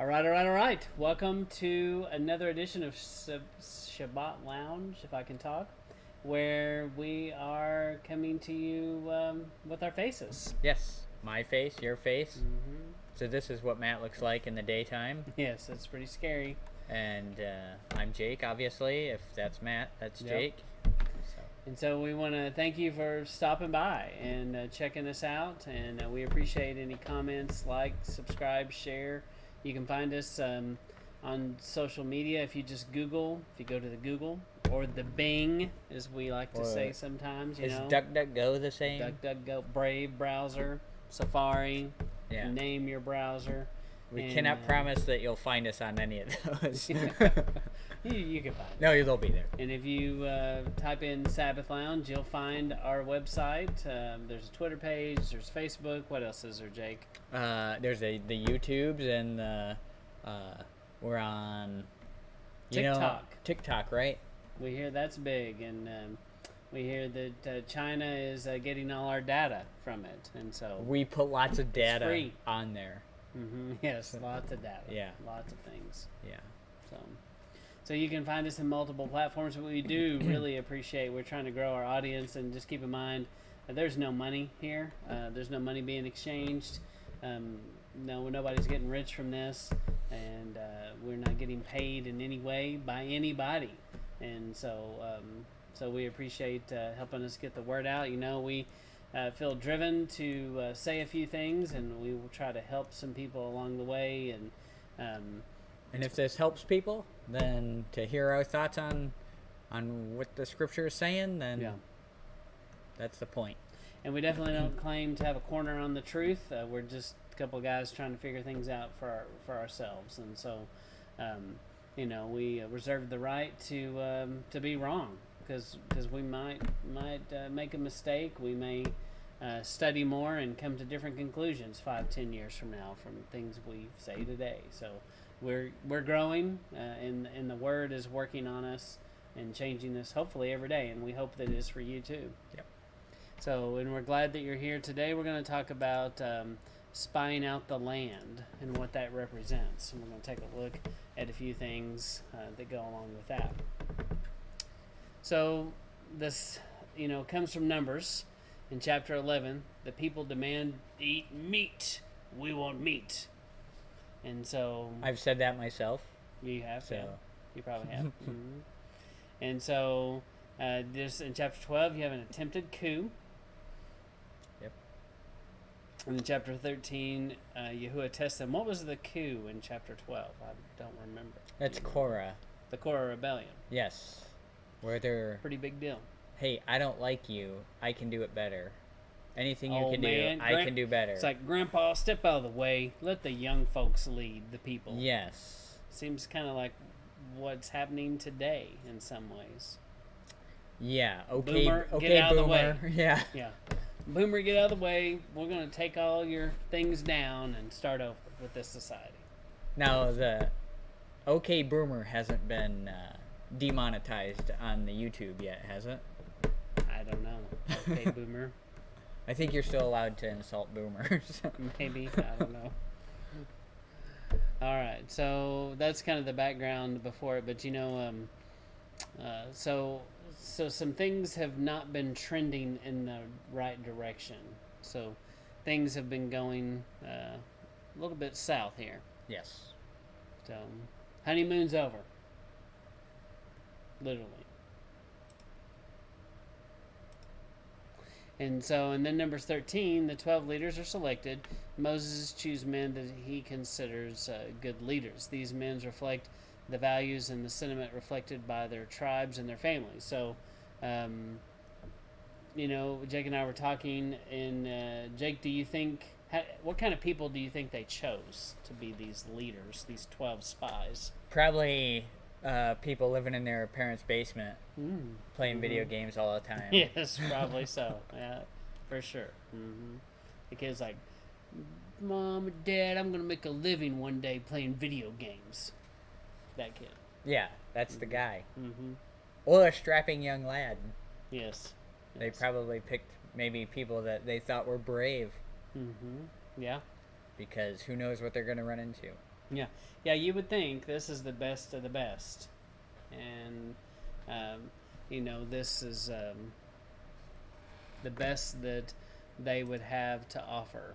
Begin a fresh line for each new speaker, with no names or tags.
All right. Welcome to another edition of Shabbat Lounge, if I can talk, where we are coming to you with our faces.
Yes, my face, your face.
Mm-hmm.
So this is what Matt looks like in the daytime.
Yes, it's pretty scary.
And I'm Jake, obviously. If that's Matt, that's
Yep.
Jake.
And so we want to thank you for stopping by and checking us out. And we appreciate any comments, like, subscribe, share. You can find us on social media if you just Google, if you go to the Google or the Bing, as we like to say sometimes.
Is DuckDuckGo the same?
DuckDuckGo, Brave browser, Safari.
Yeah.
Name your browser.
We cannot promise that you'll find us on any of those.
You can find it.
No, they'll be there.
And if you type in Sabbath Lounge, you'll find our website. There's a Twitter page. There's Facebook. What else is there, Jake?
There's the YouTubes and we're on
TikTok.
TikTok, right?
We hear that's big, and we hear that China is getting all our data from it, and so
We put lots of data
free.
on there.
Mm-hmm. Yes, lots of data.
Yeah.
Lots of things.
Yeah.
So you can find us in multiple platforms. But we do really appreciate. We're trying to grow our audience, and just keep in mind, there's no money here. There's no money being exchanged. No, nobody's getting rich from this, and we're not getting paid in any way by anybody. And so, so we appreciate helping us get the word out. You know, we feel driven to say a few things, and we will try to help some people along the way.
And if this helps people, then to hear our thoughts on what the scripture is saying, then that's the point.
And we definitely don't claim to have a corner on the truth. We're just a couple of guys trying to figure things out for ourselves. And so, you know, we reserve the right to be wrong, because we might make a mistake. We may study more and come to different conclusions 5-10 years from now from things we say today. So we're growing, and the Word is working on us and changing us hopefully every day, and we hope that it is for you too.
Yep.
So, and we're glad that you're here today. We're going to talk about spying out the land and what that represents, and we're going to take a look at a few things that go along with that. So this, comes from Numbers in chapter 11. The people demand eat meat. We want meat. And so
I've said that myself.
you have,
So.
yeah. You probably have. Mm-hmm. And so this in chapter 12, you have an attempted coup.
Yep.
And in chapter 13, Yahuwah tests them. What was the coup in chapter 12? I don't remember.
That's Korah.
The Korah rebellion.
Yes. Where they're,
Pretty big deal.
hey, I don't like you. I can do it better. Anything you
Oh,
can
man.
do, I can do better.
It's like, Grandpa, step out of the way. Let the young folks lead the people.
Yes.
Seems kind of like what's happening today in some ways.
Yeah. Okay.
Boomer,
okay,
get out of the
Boomer.
way.
Yeah.
Yeah. Boomer, get out of the way. We're going to take all your things down and start over with this society.
Now the okay Boomer hasn't been demonetized on the YouTube yet, has it?
I don't know. Okay, Boomer.
I think you're still allowed to insult boomers.
Maybe. I don't know. All right. So that's kind of the background before it. But, so some things have not been trending in the right direction. So things have been going a little bit south here.
Yes.
So honeymoon's over. Literally. And then Numbers 13, the 12 leaders are selected. Moses chooses men that he considers good leaders. These men reflect the values and the sentiment reflected by their tribes and their families. So, Jake and I were talking, and Jake, do you think, what kind of people do you think they chose to be these leaders, these 12 spies?
Probably people living in their parents' basement, playing video games all the time.
Yes, probably so. Yeah, for sure. Mm-hmm. The kid's like, Mom and Dad, I'm going to make a living one day playing video games. That kid.
Yeah, that's the guy.
Mm-hmm.
Or a strapping young lad.
Yes.
They probably picked maybe people that they thought were brave.
Mm-hmm. Yeah.
because who knows what they're going to run into.
Yeah, yeah. You would think this is the best of the best, and this is the best that they would have to offer.